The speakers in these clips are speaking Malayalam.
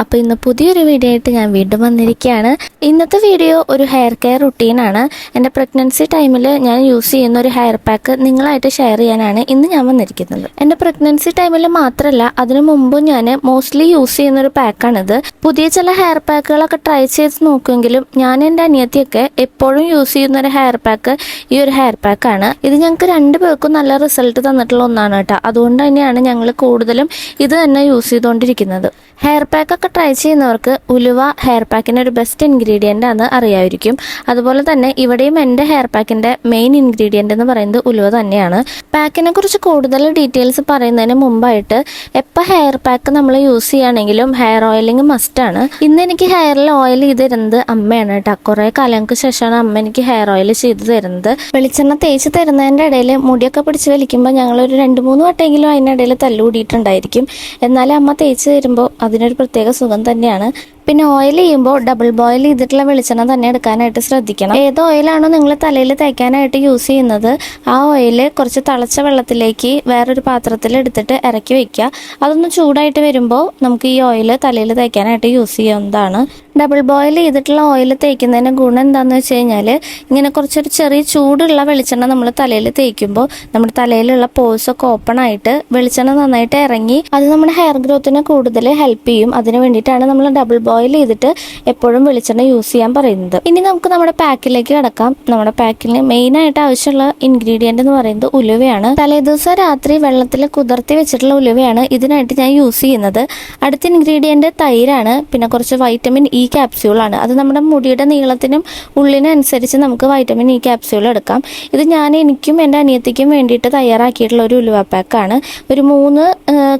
അപ്പോൾ ഇന്ന് പുതിയൊരു വീഡിയോ ആയിട്ട് ഞാൻ വീണ്ടും വന്നിരിക്കുകയാണ്. ഇന്നത്തെ വീഡിയോ ഒരു ഹെയർ കെയർ റുട്ടീനാണ്. എൻ്റെ പ്രഗ്നൻസി ടൈമിൽ ഞാൻ യൂസ് ചെയ്യുന്ന ഒരു ഹെയർ പാക്ക് നിങ്ങളായിട്ട് ഷെയർ ചെയ്യാനാണ് ഇന്ന് ഞാൻ വന്നിരിക്കുന്നത്. എൻ്റെ പ്രഗ്നൻസി ടൈമിൽ മാത്രമല്ല, അതിനു മുമ്പും ഞാൻ മോസ്റ്റ്ലി യൂസ് ചെയ്യുന്ന ഒരു പാക്കാണിത്. പുതിയ ചില ഹെയർ പാക്കുകളൊക്കെ ട്രൈ ചെയ്ത് നോക്കുമെങ്കിലും ഞാൻ എൻ്റെ അനിയത്തിയൊക്കെ എപ്പോഴും യൂസ് ചെയ്യുന്ന ഒരു ഹെയർ പാക്ക് ഈ ഒരു ഹെയർ പാക്കാണ്. ഇത് ഞങ്ങൾക്ക് രണ്ടുപേർക്കും നല്ല റിസൾട്ട് തന്നിട്ടുള്ള ഒന്നാണ് കേട്ടോ. അതുകൊണ്ട് തന്നെയാണ് ഞങ്ങൾ കൂടുതലും ഇത് തന്നെ യൂസ് ചെയ്തുകൊണ്ടിരിക്കുന്നത്. ഹെയർ പാക്കൊക്കെ ട്രൈ ചെയ്യുന്നവർക്ക് ഉലുവ ഹെയർ പാക്കിൻ്റെ ഒരു ബെസ്റ്റ് ഇൻഗ്രീഡിയൻ്റ് ആണെന്ന് അറിയാമായിരിക്കും. അതുപോലെ തന്നെ ഇവിടെയും എൻ്റെ ഹെയർ പാക്കിൻ്റെ മെയിൻ ഇൻഗ്രീഡിയൻ്റ് എന്ന് പറയുന്നത് ഉലുവ തന്നെയാണ്. പാക്കിനെ കുറിച്ച് കൂടുതൽ ഡീറ്റെയിൽസ് പറയുന്നതിന് മുമ്പായിട്ട് എപ്പോൾ ഹെയർ പാക്ക് നമ്മൾ യൂസ് ചെയ്യുകയാണെങ്കിലും ഹെയർ ഓയിലിംഗ് മസ്റ്റാണ്. ഇന്ന് എനിക്ക് ഹെയറിൽ ഓയിൽ ചെയ്ത് തരുന്നത് അമ്മയാണ് കേട്ടോ. കുറേ കാലങ്ങൾക്ക് ശേഷമാണ് അമ്മ എനിക്ക് ഹെയർ ഓയിൽ ചെയ്ത് തരുന്നത്. വെളിച്ചെണ്ണ തേച്ച് തരുന്നതിൻ്റെ ഇടയിൽ മുടിയൊക്കെ പിടിച്ച് വലിക്കുമ്പോൾ ഞങ്ങളൊരു 2-3 വട്ടമെങ്കിലും അതിനിടയിൽ തല്ലുകൂടിയിട്ടുണ്ടായിരിക്കും. എന്നാലും അമ്മ തേച്ച് തരുമ്പോൾ അതിനൊരു പ്രത്യേക സുഖം തന്നെയാണ്. പിന്നെ ഓയിൽ ചെയ്യുമ്പോൾ ഡബിൾ ബോയിൽ ചെയ്തിട്ടുള്ള വെളിച്ചെണ്ണ തന്നെ എടുക്കാനായിട്ട് ശ്രദ്ധിക്കണം. ഏത് ഓയിലാണോ നിങ്ങൾ തലയിൽ തേക്കാനായിട്ട് യൂസ് ചെയ്യുന്നത് ആ ഓയിൽ കുറച്ച് തിളച്ച വെള്ളത്തിലേക്ക് വേറൊരു പാത്രത്തിൽ എടുത്തിട്ട് ഇറക്കി വെക്കുക. അതൊന്ന് ചൂടായിട്ട് വരുമ്പോൾ നമുക്ക് ഈ ഓയിൽ തലയിൽ തേക്കാനായിട്ട് യൂസ് ചെയ്യാവുന്നതാണ്. ഡബിൾ ബോയിൽ ചെയ്തിട്ടുള്ള ഓയിൽ തേക്കുന്നതിന് ഗുണം എന്താണെന്ന് വെച്ച് കഴിഞ്ഞാൽ, ഇങ്ങനെ കുറച്ചൊരു ചെറിയ ചൂടുള്ള വെളിച്ചെണ്ണ നമ്മൾ തലയിൽ തേക്കുമ്പോൾ നമ്മുടെ തലയിലുള്ള പോഴ്സൊക്കെ ഓപ്പൺ ആയിട്ട് വെളിച്ചെണ്ണ നന്നായിട്ട് ഇറങ്ങി അത് നമ്മുടെ ഹെയർ ഗ്രോത്തിനെ കൂടുതൽ ഹെൽപ്പ് ചെയ്യും. അതിന് വേണ്ടിയിട്ടാണ് നമ്മൾ ഡബിൾ ബോയിൽ ചെയ്തിട്ട് എപ്പോഴും വെളിച്ചെണ്ണ യൂസ് ചെയ്യാൻ പറയുന്നത്. ഇനി നമുക്ക് നമ്മുടെ പാക്കിലേക്ക് കിടക്കാം. നമ്മുടെ പാക്കിന് മെയിനായിട്ട് ആവശ്യമുള്ള ഇൻഗ്രീഡിയൻ്റ് എന്ന് പറയുന്നത് ഉലുവയാണ്. തലേദിവസം രാത്രി വെള്ളത്തിൽ കുതിർത്തി വെച്ചിട്ടുള്ള ഉലുവയാണ് ഇതിനായിട്ട് ഞാൻ യൂസ് ചെയ്യുന്നത്. അടുത്ത ഇൻഗ്രീഡിയൻ്റ് തൈരാണ്. പിന്നെ കുറച്ച് വൈറ്റമിൻ ഇ ക്യാപ്സ്യൂളാണ്. അത് നമ്മുടെ മുടിയുടെ നീളത്തിനും ഉള്ളിനും അനുസരിച്ച് നമുക്ക് വൈറ്റമിൻ ഇ ക്യാപ്സ്യൂൾ എടുക്കാം. ഇത് ഞാൻ എനിക്കും എൻ്റെ അനിയത്തിക്കും വേണ്ടിയിട്ട് തയ്യാറാക്കിയിട്ടുള്ള ഒരു ഉലുവ പാക്കാണ്. ഒരു 3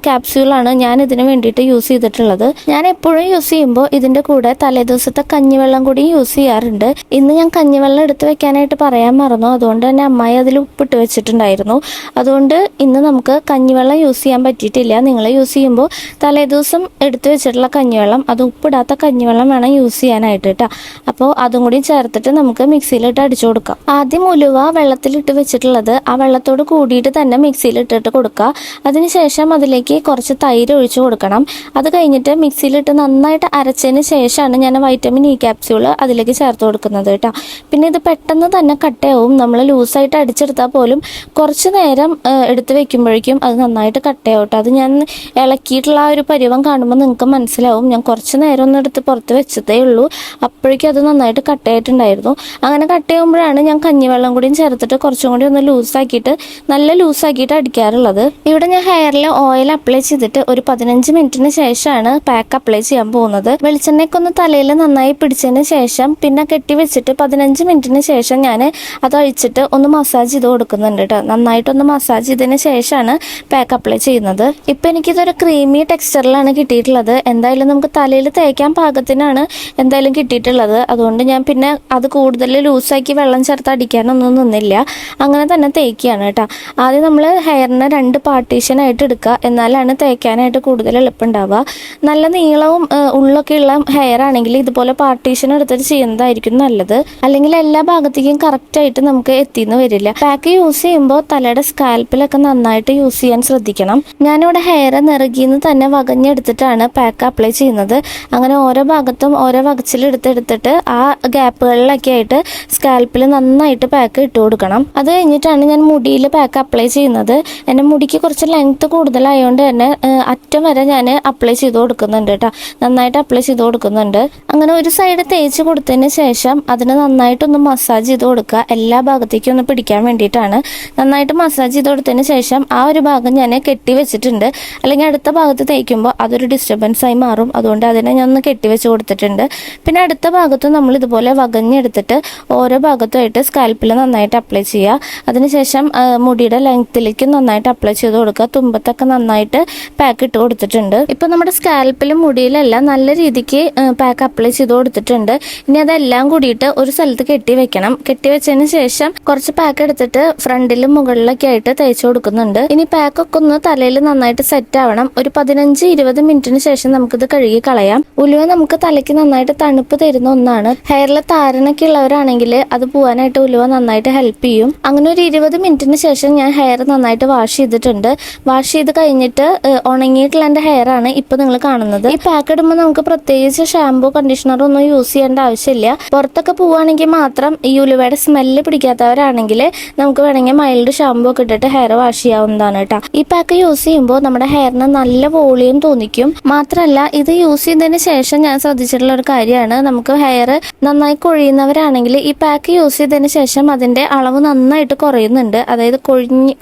ക്യാപ്സ്യൂളാണ് ഞാൻ ഇതിന് വേണ്ടിയിട്ട് യൂസ് ചെയ്തിട്ടുള്ളത്. ഞാൻ എപ്പോഴും യൂസ് ചെയ്യുമ്പോൾ ഇതിൻ്റെ കൂടെ തലേദിവസത്തെ കഞ്ഞിവെള്ളം കൂടി യൂസ് ചെയ്യാറുണ്ട്. ഇന്ന് ഞാൻ കഞ്ഞിവെള്ളം എടുത്ത് വെക്കാനായിട്ട് പറയാൻ മറന്നു. അതുകൊണ്ട് തന്നെ അമ്മായി അതിൽ ഉപ്പിട്ട് വെച്ചിട്ടുണ്ടായിരുന്നു. അതുകൊണ്ട് ഇന്ന് നമുക്ക് കഞ്ഞിവെള്ളം യൂസ് ചെയ്യാൻ പറ്റിയിട്ടില്ല. നിങ്ങൾ യൂസ് ചെയ്യുമ്പോൾ തലേദിവസം എടുത്ത് വെച്ചിട്ടുള്ള കഞ്ഞിവെള്ളം, അത് ഉപ്പിടാത്ത കഞ്ഞിവെള്ളം വേണം യൂസ് ചെയ്യാനായിട്ട് കേട്ടോ. അപ്പോൾ അതും കൂടി ചേർത്തിട്ട് നമുക്ക് മിക്സിയിലിട്ട് അടിച്ചു കൊടുക്കാം. ആദ്യം ഉലുവ വെള്ളത്തിലിട്ട് വെച്ചിട്ടുള്ളത് ആ വെള്ളത്തോട് കൂടിയിട്ട് തന്നെ മിക്സിയിലിട്ടിട്ട് കൊടുക്കുക. അതിനുശേഷം അതിലേക്ക് കുറച്ച് തൈര് ഒഴിച്ചു കൊടുക്കണം. അത് കഴിഞ്ഞിട്ട് മിക്സിയിലിട്ട് നന്നായിട്ട് അരച്ചതിന് ശേഷമാണ് ഞാൻ വൈറ്റമിൻ ഇ ക്യാപ്സ്യൂൾ അതിലേക്ക് ചേർത്ത് കൊടുക്കുന്നത് കേട്ടോ. പിന്നെ ഇത് പെട്ടെന്ന് തന്നെ കട്ടയാവും. നമ്മൾ ലൂസായിട്ട് അടിച്ചെടുത്താൽ പോലും കുറച്ച് നേരം എടുത്ത് വെക്കുമ്പോഴേക്കും അത് നന്നായിട്ട് കട്ടയാവും കേട്ടോ. അത് ഞാൻ ഇളക്കിയിട്ടുള്ള ആ ഒരു പരുവം കാണുമ്പോൾ നിങ്ങൾക്ക് മനസ്സിലാവും. ഞാൻ കുറച്ച് നേരം ഒന്ന് എടുത്ത് പുറത്ത് വെച്ചതേ ഉള്ളൂ. അപ്പോഴേക്കും അത് നന്നായിട്ട് കട്ടയായിട്ടുണ്ടായിരുന്നു. അങ്ങനെ കട്ടയാകുമ്പോഴാണ് ഞാൻ കഞ്ഞിവെള്ളം കൂടിയും ചേർത്തിട്ട് കുറച്ചും കൂടി ഒന്ന് നല്ല ലൂസാക്കിയിട്ട് അടിക്കാറുള്ളത്. ഇവിടെ ഞാൻ ഹെയറിൽ ഓയിൽ അപ്ലൈ ചെയ്തിട്ട് ഒരു 15 മിനിറ്റിന് ശേഷമാണ് പാക്ക് അപ്ലൈ ചെയ്യാൻ പോകുന്നത്. വെളിച്ചെണ്ണയ്ക്ക് ഒന്ന് തലയിൽ നന്നായി പിടിച്ചതിന് ശേഷം പിന്നെ കെട്ടി വെച്ചിട്ട് 15 മിനിറ്റിന് ശേഷം ഞാൻ അത് അഴിച്ചിട്ട് ഒന്ന് മസാജ് ചെയ്ത് കൊടുക്കുന്നുണ്ട് കേട്ടോ. നന്നായിട്ടൊന്ന് മസാജ് ചെയ്തതിന് ശേഷമാണ് പാക്ക് അപ്ലൈ ചെയ്യുന്നത്. ഇപ്പം എനിക്കിതൊരു ക്രീമി ടെക്സ്ചറിലാണ് കിട്ടിയിട്ടുള്ളത്. എന്തായാലും നമുക്ക് തലയിൽ തേക്കാൻ പാകത്തിനാണ് എന്തായാലും കിട്ടിയിട്ടുള്ളത്. അതുകൊണ്ട് ഞാൻ പിന്നെ അത് കൂടുതൽ ലൂസാക്കി വെള്ളം ചേർത്ത് അടിക്കാനൊന്നും നിന്നില്ല. അങ്ങനെ തന്നെ തേക്കുകയാണ് കേട്ടോ. ആദ്യം നമ്മൾ ഹെയറിനെ 2 പാർട്ടീഷനായിട്ട് എടുക്കുക. എന്നാലാണ് തേക്കാനായിട്ട് കൂടുതൽ എളുപ്പമുണ്ടാവുക. നല്ല നീളവും ഉള്ളൊക്കെ ഉള്ള ഹെയർ ആണെങ്കിൽ ഇതുപോലെ പാർട്ടീഷൻ എടുത്തിട്ട് ചെയ്യുന്നതായിരിക്കും നല്ലത്. അല്ലെങ്കിൽ എല്ലാ ഭാഗത്തേക്കും കറക്റ്റായിട്ട് നമുക്ക് എത്തിയെന്ന് വരില്ല. പാക്ക് യൂസ് ചെയ്യുമ്പോൾ തലയുടെ സ്കാൽപ്പിലൊക്കെ നന്നായിട്ട് യൂസ് ചെയ്യാൻ ശ്രദ്ധിക്കണം. ഞാനിവിടെ ഹെയർ നിറകിന്ന് തന്നെ വകഞ്ഞെടുത്തിട്ടാണ് പാക്ക് അപ്ലൈ ചെയ്യുന്നത്. അങ്ങനെ ഓരോ ഭാഗത്തും ഓരോ വകച്ചിലെടുത്തെടുത്തിട്ട് ആ ഗ്യാപ്പുകളിലൊക്കെ ആയിട്ട് സ്കാൽപ്പിൽ നന്നായിട്ട് പാക്ക് ഇട്ട് കൊടുക്കണം. അത് കഴിഞ്ഞിട്ടാണ് ഞാൻ മുടിയിൽ പാക്ക് അപ്ലൈ ചെയ്യുന്നത്. എൻ്റെ മുടിക്ക് കുറച്ച് ലെങ്ത് കൂടുതലായതുകൊണ്ട് തന്നെ അറ്റം വരെ ഞാൻ അപ്ലൈ ചെയ്ത് കൊടുക്കുന്നുണ്ട് കേട്ടോ. നന്നായിട്ട് അപ്ലൈ ചെയ്ത് കൊടുക്കുന്നുണ്ട്. അങ്ങനെ ഒരു സൈഡ് തേച്ച് കൊടുത്തതിന് ശേഷം അതിന് നന്നായിട്ടൊന്ന് മസാജ് ചെയ്ത് കൊടുക്കുക. എല്ലാ ഭാഗത്തേക്കും ഒന്ന് പിടിക്കാൻ വേണ്ടിയിട്ടാണ്. നന്നായിട്ട് മസാജ് ചെയ്ത് കൊടുത്തതിന് ശേഷം ആ ഒരു ഭാഗം ഞാൻ കെട്ടി വെച്ചിട്ടുണ്ട്. അല്ലെങ്കിൽ അടുത്ത ഭാഗത്ത് തേക്കുമ്പോൾ അതൊരു ഡിസ്റ്റർബൻസ് ആയി മാറും. അതുകൊണ്ട് അതിനെ ഞാൻ ഒന്ന് കെട്ടി വെച്ച് കൊടുത്തിട്ടുണ്ട്. പിന്നെ അടുത്ത ഭാഗത്തും നമ്മൾ ഇതുപോലെ വകഞ്ഞെടുത്തിട്ട് ഓരോ ഭാഗത്തുമായിട്ട് സ്കാൽപ്പിൽ നന്നായിട്ട് അപ്ലൈ ചെയ്യുക. അതിനുശേഷം മുടിയുടെ ലെങ്ത്തിലേക്ക് നന്നായിട്ട് അപ്ലൈ ചെയ്ത് കൊടുക്കുക. തുമ്പത്തൊക്കെ നന്നായിട്ട് പാക്ക് ഇട്ട് കൊടുത്തിട്ടുണ്ട്. ഇപ്പം നമ്മുടെ സ്കാൽപ്പിലും മുടിയിലെല്ലാം നല്ല രീതിക്ക് പാക്ക് അപ്ലൈ ചെയ്ത് കൊടുത്തിട്ടുണ്ട്. ഇനി അതെല്ലാം കൂടിയിട്ട് ഒരു സ്ഥലത്ത് കെട്ടി വെക്കണം. കെട്ടി വെച്ചതിന് ശേഷം കുറച്ച് പാക്ക് എടുത്തിട്ട് ഫ്രണ്ടിലും മുകളിലൊക്കെ ആയിട്ട് തേച്ച് കൊടുക്കുന്നുണ്ട്. ഇനി പാക്കൊക്കെ ഒന്ന് തലയിൽ നന്നായിട്ട് സെറ്റ് ആവണം. ഒരു 15-20 മിനിറ്റിന് ശേഷം നമുക്കിത് കഴുകി കളയാം. ഉലുവ നമുക്ക് തലയ്ക്ക് നന്നായിട്ട് തണുപ്പ് തരുന്ന ഒന്നാണ്. ഹെയറിൽ താരനൊക്കെ ഉള്ളവരാണെങ്കിൽ അത് പോകാനായിട്ട് ഉലുവ നന്നായിട്ട് ഹെൽപ്പ് ചെയ്യും. അങ്ങനെ ഒരു 20 മിനിറ്റിന് ശേഷം ഞാൻ ഹെയർ നന്നായിട്ട് വാഷ് ചെയ്തിട്ടുണ്ട്. വാഷ് ചെയ്ത് കഴിഞ്ഞിട്ട് ഉണങ്ങിയിട്ടുള്ള എൻ്റെ ഹെയർ ആണ് ഇപ്പൊ നിങ്ങൾ കാണുന്നത്. ഈ പാക്ക് ഇടുമ്പോൾ നമുക്ക് പ്രത്യേകിച്ച് ഷാമ്പൂ കണ്ടീഷണർ ഒന്നും യൂസ് ചെയ്യേണ്ട ആവശ്യമില്ല. പുറത്തൊക്കെ പോവുകയാണെങ്കിൽ മാത്രം ഈ ഉലുവയുടെ സ്മെല്ല് പിടിക്കാത്തവരാണെങ്കിൽ നമുക്ക് വേണമെങ്കിൽ മൈൽഡ് ഷാമ്പൂ ഒക്കെ ഇട്ടിട്ട് ഹെയർ വാഷ് ചെയ്യാവുന്നതാണ് കേട്ടോ. ഈ പാക്ക് യൂസ് ചെയ്യുമ്പോൾ നമ്മുടെ ഹെയറിന് നല്ല വോളിയം തോന്നിക്കും. മാത്രമല്ല ഇത് യൂസ് ചെയ്തതിന് ശേഷം ഞാൻ ശ്രദ്ധിച്ചിട്ടുള്ള ഒരു കാര്യമാണ്, നമുക്ക് ഹെയർ നന്നായി കൊഴിയുന്നവരാണെങ്കിൽ ഈ പാക്ക് യൂസ് ചെയ്തതിന് ശേഷം അതിന്റെ അളവ് നന്നായിട്ട് കുറയുന്നുണ്ട്. അതായത്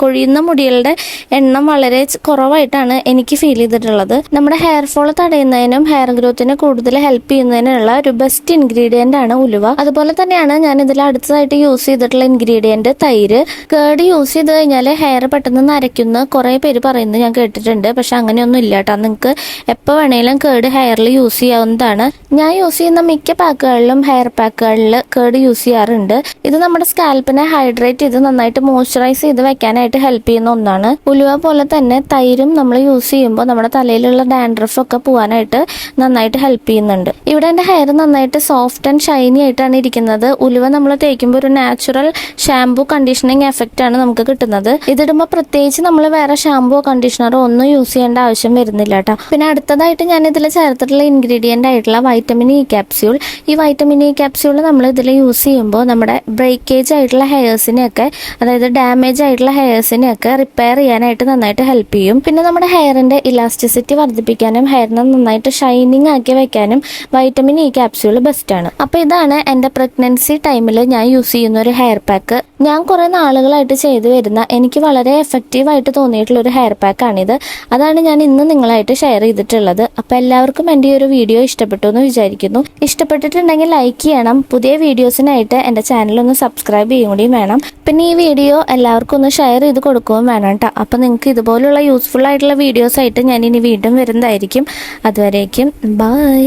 കൊഴിയുന്ന മുടികളുടെ എണ്ണം വളരെ കുറവായിട്ടാണ് എനിക്ക് ഫീൽ ചെയ്തിട്ടുള്ളത്. നമ്മുടെ ഹെയർ ഫോൾ തടയുന്നതിനും ഹെയർ ഗ്രോത്തിനെ കൂടുതൽ ഹെൽപ്പ് ചെയ്യുന്നതിനുള്ള ഒരു ബെസ്റ്റ് ഇൻഗ്രീഡിയന്റ് ആണ് ഉലുവ. അതുപോലെ തന്നെയാണ് ഞാൻ ഇതിൽ അടുത്തതായിട്ട് യൂസ് ചെയ്തിട്ടുള്ള ഇൻഗ്രീഡിയന്റ് തൈര്. കേട് യൂസ് ചെയ്ത് കഴിഞ്ഞാൽ ഹെയർ പെട്ടെന്ന് നരയ്ക്കുന്ന കുറെ പേര് പറയുന്നത് ഞാൻ കേട്ടിട്ടുണ്ട്. പക്ഷെ അങ്ങനെയൊന്നും ഇല്ല കേട്ടോ. നിങ്ങൾക്ക് എപ്പോൾ വേണേലും കേട് ഹെയറിൽ യൂസ് ചെയ്യാവുന്നതാണ്. ഞാൻ യൂസ് ചെയ്യുന്ന മിക്ക പാക്കുകളിലും ഹെയർ പാക്കുകളിൽ കേട് യൂസ് ചെയ്യാറുണ്ട്. ഇത് നമ്മുടെ സ്കാൽപ്പിനെ ഹൈഡ്രേറ്റ് ചെയ്ത് നന്നായിട്ട് മോയ്സ്ചറൈസ് ചെയ്ത് വെക്കാനായിട്ട് ഹെൽപ്പ് ചെയ്യുന്ന ഒന്നാണ്. ഉലുവ പോലെ തന്നെ തൈരും നമ്മൾ യൂസ് ചെയ്യുമ്പോൾ നമ്മുടെ തലയിലുള്ള ഡാൻഡ്രഫ് ഒക്കെ പോകാനായിട്ട് നന്നായിട്ട് ഹെൽപ്പ് ചെയ്യുന്നുണ്ട്. ഇവിടെ എൻ്റെ ഹെയർ നന്നായിട്ട് സോഫ്റ്റ് ആൻഡ് ഷൈനി ആയിട്ടാണ് ഇരിക്കുന്നത്. ഉലുവ നമ്മൾ തേക്കുമ്പോൾ ഒരു നാച്ചുറൽ ഷാംപൂ കണ്ടീഷനിങ് എഫക്റ്റ് ആണ് നമുക്ക് കിട്ടുന്നത്. ഇതിടുമ്പോൾ പ്രത്യേകിച്ച് നമ്മൾ വേറെ ഷാംപൂ കണ്ടീഷണറോ ഒന്നും യൂസ് ചെയ്യേണ്ട ആവശ്യം വരുന്നില്ല കേട്ടോ. പിന്നെ അടുത്തതായിട്ട് ഞാൻ ഇതിൽ ചേർത്തിട്ടുള്ള ഇൻഗ്രീഡിയന്റ് ആയിട്ടുള്ള വൈറ്റമിൻ ഇ ക്യാപ്സ്യൂൾ. ഈ വൈറ്റമിൻ ഇ ക്യാപ്സ്യൂൾ നമ്മൾ ഇതിൽ യൂസ് ചെയ്യുമ്പോൾ നമ്മുടെ ബ്രേക്കേജ് ആയിട്ടുള്ള ഹെയർസിനെയൊക്കെ, അതായത് ഡാമേജ് ആയിട്ടുള്ള ഹെയർസിനെയൊക്കെ റിപ്പയർ ചെയ്യാനായിട്ട് നന്നായിട്ട് ഹെൽപ്പ് ചെയ്യും. പിന്നെ നമ്മുടെ ഹെയറിന്റെ ഇലാസ്റ്റിസിറ്റി വർദ്ധിപ്പിക്കാനും ഹെയറിനെ നന്നായിട്ട് ഷൈനിങ് ആക്കി വെക്കാനും വൈറ്റമിൻ ഇ ക്യാപ്സ്യൂൾ ബെസ്റ്റ് ആണ്. അപ്പൊ ഇതാണ് എൻ്റെ പ്രഗ്നൻസി ടൈമിൽ ഞാൻ യൂസ് ചെയ്യുന്ന ഒരു ഹെയർ പാക്ക്. ഞാൻ കുറെ നാളുകളായിട്ട് ചെയ്തു വരുന്ന എനിക്ക് വളരെ എഫക്റ്റീവ് ആയിട്ട് തോന്നിയിട്ടുള്ള ഒരു ഹെയർ പാക്ക് ആണിത്. അതാണ് ഞാൻ ഇന്ന് നിങ്ങളായിട്ട് ഷെയർ ചെയ്തിട്ടുള്ളത്. അപ്പൊ എല്ലാവർക്കും എൻ്റെ ഈ ഒരു വീഡിയോ ഇഷ്ടപ്പെട്ടു എന്ന് വിചാരിക്കുന്നു. ഇഷ്ടപ്പെട്ടിട്ടുണ്ടെങ്കിൽ ലൈക്ക് ചെയ്യണം. പുതിയ വീഡിയോസിനായിട്ട് എൻ്റെ ചാനൽ ഒന്ന് സബ്സ്ക്രൈബ് ചെയ്യും കൂടിയും വേണം. പിന്നെ ഈ വീഡിയോ എല്ലാവർക്കും ഒന്ന് ഷെയർ ചെയ്ത് കൊടുക്കുകയും വേണം കേട്ടോ. അപ്പൊ നിങ്ങൾക്ക് ഇതുപോലുള്ള യൂസ്ഫുൾ ആയിട്ടുള്ള വീഡിയോസ് ആയിട്ട് ഞാൻ ഇനി വീണ്ടും വരുന്നതായിരിക്കും. അതുവരേക്കും ബൈ.